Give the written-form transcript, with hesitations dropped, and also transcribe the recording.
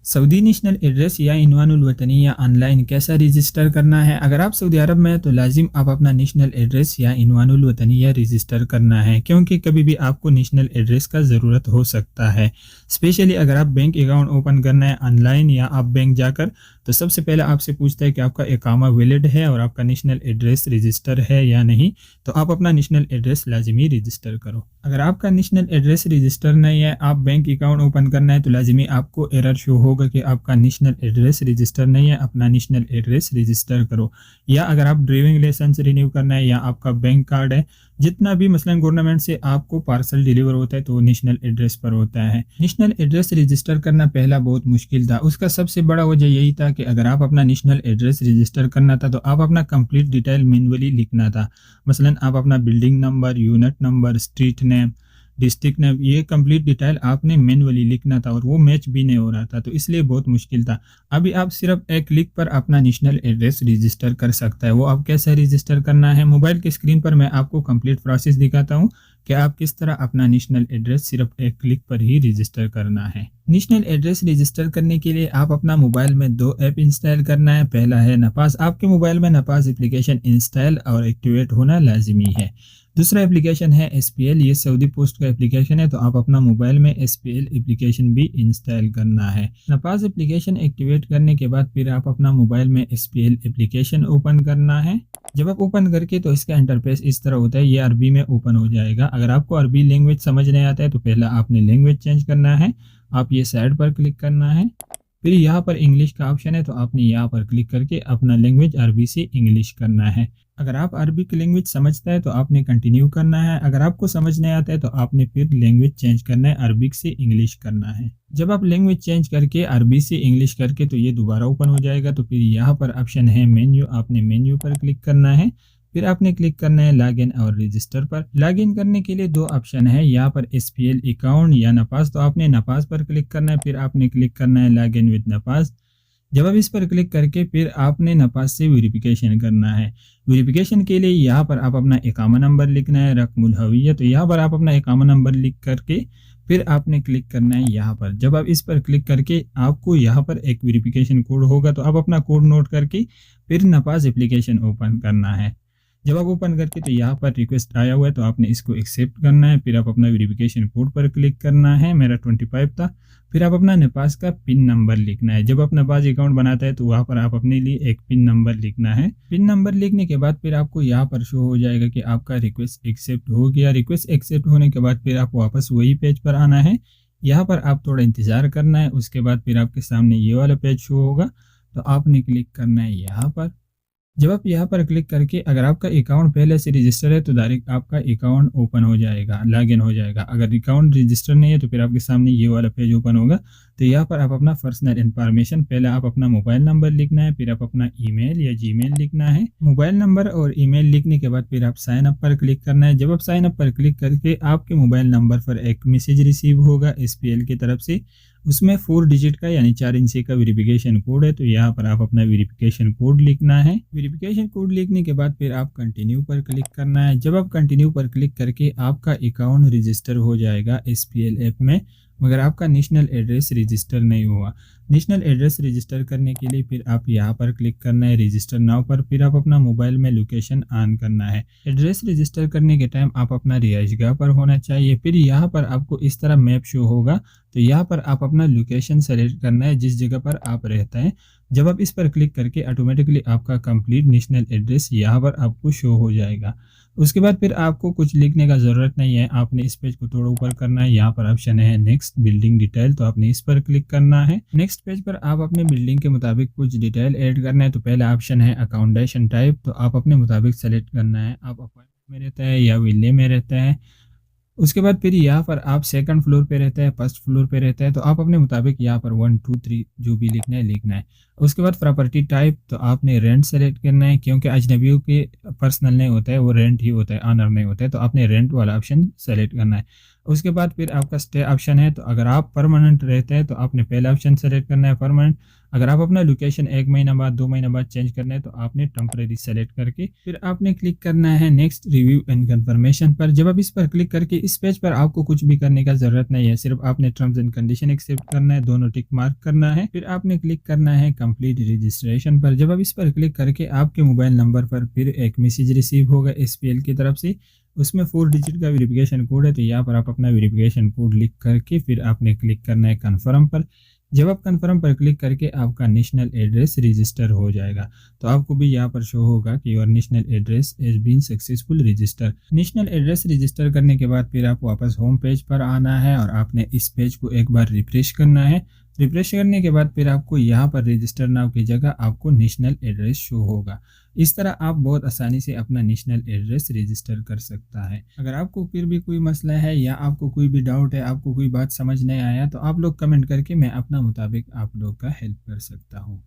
Saudi national address या इनवानुल वतनी या online कैसा रजिस्टर करना है। अगर आप सऊदी अरब में हैं तो लाजिम आप अपना नेशनल एड्रेस या इनवानुल वतनी या रजिस्टर करना है, क्योंकि कभी भी आपको नेशनल एड्रेस का ज़रूरत हो सकता है। स्पेशली अगर आप बैंक अकाउंट ओपन करना है ऑनलाइन या आप बैंक जाकर, तो सबसे पहले आपसे पूछता है कि आपका इकामा वैलिड है और आपका नेशनल एड्रेस रजिस्टर है या नहीं। तो आप अपना नेशनल एड्रेस लाजिमी रजिस्टर करो। अगर आपका नेशनल एड्रेस रजिस्टर नहीं है, आप बैंक अकाउंट ओपन करना है, तो लाजिमी आपको एरर शो होगा कि आपका नेशनल एड्रेस रजिस्टर नहीं है। अपना नेशनल एड्रेस रजिस्टर करो। या अगर आप ड्राइविंग लाइसेंस रिन्यू करना है या आपका बैंक कार्ड है, जितना भी मसलन गवर्नमेंट से आपको पार्सल डिलीवर होता है तो वो नेशनल एड्रेस पर होता है। नेशनल एड्रेस रजिस्टर करना पहला बहुत मुश्किल था। उसका सबसे बड़ा वजह यही था कि अगर आप अपना नेशनल एड्रेस रजिस्टर करना था तो आप अपना कंप्लीट डिटेल मैनुअली लिखना था। मसलन आप अपना building number, unit number, street name, district name, ये कंप्लीट डिटेल आपने मैनुअली लिखना था और वो मैच भी नहीं हो रहा था, तो इसलिए बहुत मुश्किल था। अभी आप सिर्फ एक क्लिक पर अपना नेशनल एड्रेस रजिस्टर कर सकता है। वो आप कैसे रजिस्टर करना है, मोबाइल की स्क्रीन पर मैं आपको कंप्लीट प्रोसेस दिखाता हूँ कि आप किस तरह अपना नेशनल एड्रेस सिर्फ एक क्लिक पर ही रजिस्टर करना है। नेशनल एड्रेस रजिस्टर करने के लिए आप अपना मोबाइल में दो ऐप इंस्टॉल करना है। पहला है नपास। आपके मोबाइल में नपास एप्लीकेशन इंस्टॉल और एक्टिवेट होना लाजिमी है। दूसरा एप्लीकेशन है SPL, ये सऊदी पोस्ट का एप्लीकेशन है, तो आप अपना मोबाइल में SPL एप्लीकेशन भी इंस्टॉल करना है। नपास एप्लीकेशन एक्टिवेट करने के बाद फिर आप अपना मोबाइल में SPL एप्लीकेशन ओपन करना है। जब आप ओपन करके तो इसका इंटरफेस इस तरह होता है, ये अरबी में ओपन हो जाएगा। अगर आपको अरबी लैंग्वेज समझ नहीं आता है तो पहला आपने लैंग्वेज चेंज करना है। आप ये साइड पर क्लिक करना है, फिर यहाँ पर इंग्लिश का ऑप्शन है तो आपने यहाँ पर क्लिक करके अपना लैंग्वेज अरबी से इंग्लिश करना है। अगर आप अरबिक लैंग्वेज समझता है तो आपने कंटिन्यू करना है। अगर आपको समझ नहीं आता है तो आपने फिर लैंग्वेज चेंज करना है, अरबिक से इंग्लिश करना है। जब आप लैंग्वेज चेंज करके अरबी से इंग्लिश करके तो ये दोबारा ओपन हो जाएगा। तो फिर यहाँ पर ऑप्शन है मेन्यू, आपने मेन्यू पर क्लिक करना है। फिर आपने क्लिक करना है लॉगिन और रजिस्टर पर। लॉगिन करने के लिए दो ऑप्शन है, यहाँ पर SPL अकाउंट या नपास, तो आपने नपास पर क्लिक करना है। फिर आपने क्लिक करना है लॉगिन विद नपास। जब आप इस पर क्लिक करके फिर आपने नपास से वेरिफिकेशन करना है। वेरिफिकेशन के लिए यहाँ पर आप अपना इकामा नंबर लिखना है, रकमुल हविया, तो यहाँ पर आप अपना इकामा नंबर लिख करके फिर आपने क्लिक करना है यहाँ पर। जब आप इस पर क्लिक करके आपको यहाँ पर एक वेरिफिकेशन कोड होगा, तो आप अपना कोड नोट करके फिर नपास एप्लीकेशन ओपन करना है। जब आप ओपन करके तो यहाँ पर रिक्वेस्ट आया हुआ है तो आपने इसको एक्सेप्ट करना है। फिर आप अपना वेरिफिकेशन कोड पर क्लिक करना है, मेरा 25 था। फिर आप अपना नपास का पिन नंबर लिखना है। जब आप नपास अकाउंट बनाता है तो वहाँ पर आप अपने लिए एक पिन नंबर लिखना है। पिन नंबर लिखने के बाद फिर आपको यहाँ पर शो हो जाएगा कि आपका रिक्वेस्ट एक्सेप्ट हो गया। रिक्वेस्ट एक्सेप्ट होने के बाद फिर आप वापस वही पेज पर आना है। यहाँ पर आप थोड़ा इंतज़ार करना है। उसके बाद फिर आपके सामने ये वाला पेज शो होगा, तो आपने क्लिक करना है यहाँ पर। जब आप यहाँ पर क्लिक करके अगर आपका अकाउंट पहले से रजिस्टर है तो डायरेक्ट आपका अकाउंट ओपन हो जाएगा, लॉगिन हो जाएगा। अगर अकाउंट रजिस्टर नहीं है तो फिर आपके सामने ये वाला पेज ओपन होगा। तो यहाँ पर आप अपना पर्सनल इन्फॉर्मेशन, पहले आप अपना मोबाइल नंबर लिखना है, फिर आप अपना ईमेल या जीमेल लिखना है। मोबाइल नंबर और ईमेल लिखने के बाद फिर आप साइन अप पर क्लिक करना है। जब आप साइन अप पर क्लिक करके आपके मोबाइल नंबर पर एक मैसेज रिसीव होगा SPL की तरफ से, उसमें 4 डिजिट का यानी 4 अंक का वेरिफिकेशन कोड है। तो यहाँ पर आप अपना वेरिफिकेशन कोड लिखना है। वेरिफिकेशन कोड लिखने के बाद फिर आप कंटिन्यू पर क्लिक करना है। जब आप कंटिन्यू पर क्लिक करके आपका अकाउंट रजिस्टर हो जाएगा SPL ऐप में, मगर आपका नेशनल एड्रेस रजिस्टर नहीं हुआ। नेशनल एड्रेस रजिस्टर करने के लिए फिर आप यहाँ पर क्लिक करना है रजिस्टर नाउ पर। फिर आप अपना मोबाइल में लोकेशन ऑन करना है। एड्रेस रजिस्टर करने के टाइम आप अपना रिहाइशगाह पर होना चाहिए। फिर यहाँ पर आपको इस तरह मैप शो होगा, तो यहाँ पर आप अपना लोकेशन सेलेक्ट करना है जिस जगह पर आप रहते हैं। जब आप इस पर क्लिक करके ऑटोमेटिकली आपका कंप्लीट नेशनल एड्रेस यहाँ पर आपको शो हो जाएगा। उसके बाद फिर आपको कुछ लिखने का ज़रूरत नहीं है। आपने इस पेज को थोड़ा ऊपर करना है, यहाँ पर ऑप्शन है नेक्स्ट बिल्डिंग डिटेल, तो आपने इस पर क्लिक करना है। नेक्स्ट पेज पर आप अपने बिल्डिंग के मुताबिक कुछ डिटेल ऐड करना है। तो पहला ऑप्शन है अकोमोडेशन टाइप, तो आप अपने मुताबिक सेलेक्ट करना है, आप अपार्टमेंट में रहते हैं या विले में रहते हैं। उसके बाद फिर यहाँ पर आप सेकंड फ्लोर पे रहते हैं, फर्स्ट फ्लोर पे रहते हैं, तो आप अपने मुताबिक यहाँ पर 1 2 3 जो भी लिखना है लिखना है। उसके बाद प्रॉपर्टी टाइप, तो आपने रेंट सेलेक्ट करना है, क्योंकि अजनबियों के पर्सनल नहीं होता है, वो रेंट ही होता है, ऑनर नहीं होता है, तो आपने रेंट वाला ऑप्शन सेलेक्ट करना है। उसके बाद फिर आपका स्टे ऑप्शन है, तो अगर आप परमानेंट रहते हैं तो आपने पहला ऑप्शन सेलेक्ट करना है परमानेंट। अगर आप अपना लोकेशन 1 महीना बाद 2 महीना बाद चेंज करना है तो आपने टेम्परेरी सेलेक्ट करके फिर आपने क्लिक करना है नेक्स्ट रिव्यू एंड कंफर्मेशन पर। जब आप इस पर क्लिक करके इस पेज पर आपको कुछ भी करने का जरूरत नहीं है, सिर्फ आपने टर्म्स एंड कंडीशन एक्सेप्ट करना है, दोनों टिक मार्क करना है, फिर आपने क्लिक करना है कंप्लीट रजिस्ट्रेशन पर। जब आप इस पर क्लिक करके आपके मोबाइल नंबर पर फिर एक मैसेज रिसीव होगा SPL की तरफ से, उसमें 4 डिजिट का वेरिफिकेशन कोड है, तो यहाँ पर आप अपना वेरिफिकेशन कोड लिख करके फिर आपने क्लिक करना है कन्फर्म पर। जब आप कन्फर्म पर क्लिक करके आपका नेशनल एड्रेस रजिस्टर हो जाएगा, तो आपको भी यहाँ पर शो होगा कि your national address has been successful register. National address register करने के बाद फिर आप वापस होम पेज पर आना है और आपने इस पेज को एक बार रिफ्रेश करना है। रिफ्रेश करने के बाद फिर आपको यहाँ पर रजिस्टर नाउ की जगह आपको नेशनल एड्रेस शो होगा। इस तरह आप बहुत आसानी से अपना नेशनल एड्रेस रजिस्टर कर सकता है। अगर आपको फिर भी कोई मसला है या आपको कोई भी डाउट है, आपको कोई बात समझ नहीं आया, तो आप लोग कमेंट करके मैं अपना मुताबिक आप लोग का हेल्प कर सकता हूँ।